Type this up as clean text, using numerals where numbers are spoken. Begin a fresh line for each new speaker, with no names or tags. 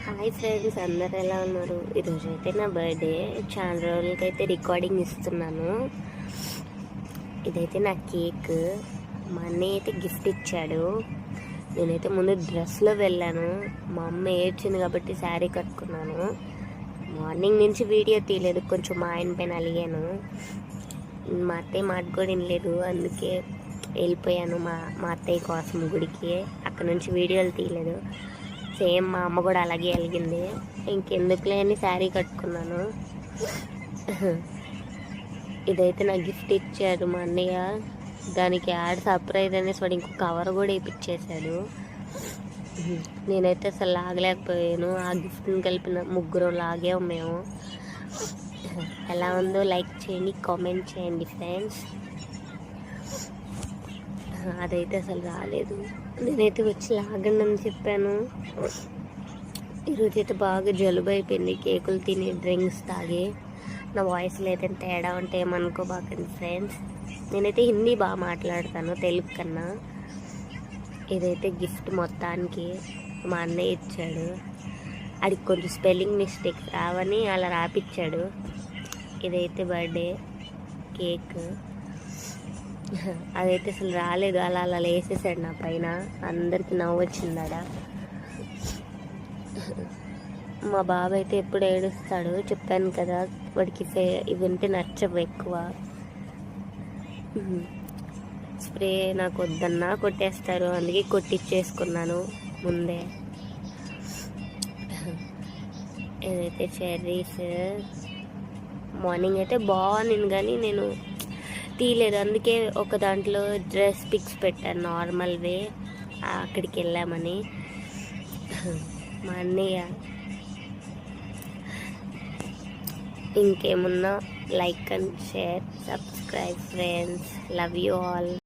Hi friends, అందరు ఎలా ఉన్నారు? ఈరోజు అయితే నా బర్త్డే. చాలా రోజులకైతే రికార్డింగ్ ఇస్తున్నాను. ఇదైతే నా కేక్. మా అన్నయ్య అయితే గిఫ్ట్ ఇచ్చాడు. నేనైతే ముందు డ్రెస్లో వెళ్ళాను. మా అమ్మ ఏడ్చింది కాబట్టి శారీ కట్టుకున్నాను. మార్నింగ్ నుంచి వీడియో తీయలేదు, కొంచెం మా ఆయన పైన అలిగాను. మా అత్తయ్య మాట కూడా వినలేదు, అందుకే వెళ్ళిపోయాను మా అత్తయ్య కోసం గుడికి. అక్కడ నుంచి వీడియోలు తీయలేదు. సేమ్ మా అమ్మ కూడా అలాగే అలిగింది. ఇంకెందుకులే అని శారీ కట్టుకున్నాను. ఇదైతే నాకు గిఫ్ట్ ఇచ్చాడు మా అన్నయ్య. దానికి యాడ్ సర్ప్రైజ్ అనేసి వాడు ఇంకో కవర్ కూడా వేయించేశాడు. నేనైతే అసలు లాగలేకపోయాను. ఆ గిఫ్ట్ని కలిపిన ముగ్గురు లాగాము మేము. ఎలా ఉందో లైక్ చేయండి, కామెంట్ చేయండి ఫ్రెండ్స్. అదైతే అసలు రాలేదు. నేనైతే వచ్చి లాగండి అని చెప్పాను. ఈరోజైతే బాగా జలుబు అయిపోయింది, కేకులు తిని డ్రింక్స్ తాగి. నా వాయిస్లో అయితే తేడా ఉంటే ఏమనుకోబాకండి ఫ్రెండ్స్. నేనైతే హిందీ బాగా మాట్లాడతాను తెలుగు కన్నా. ఇదైతే గిఫ్ట్ మొత్తానికి మా అన్నయ్య ఇచ్చాడు. అది కొంచెం స్పెల్లింగ్ మిస్టేక్స్ రావని అలా రాపిచ్చాడు. ఇదైతే బర్త్డే కేక్. అదైతే అసలు రాలేదు, అలా అలా వేసేసాడు నా పైన. అందరికి నవ్వు వచ్చిందాడ. మా బాబు అయితే ఎప్పుడు ఏడుస్తాడు, చెప్పాను కదా, వాడికి ఇవి ఉంటే నచ్చవు ఎక్కువ. స్ప్రే నాకు వద్దన్నా కొట్టేస్తారు, అందుకే కొట్టించేసుకున్నాను ముందే. ఏదైతే చెర్రీస్ మార్నింగ్ అయితే బాగుంది కానీ నేను తీయలేదు, అందుకే ఒక దాంట్లో డ్రెస్ పిక్స్ పెట్టాను నార్మల్ వే. అక్కడికి వెళ్ళామని. మా అన్నయ్య ఇంకేమున్నా like and share, subscribe friends. Love you all.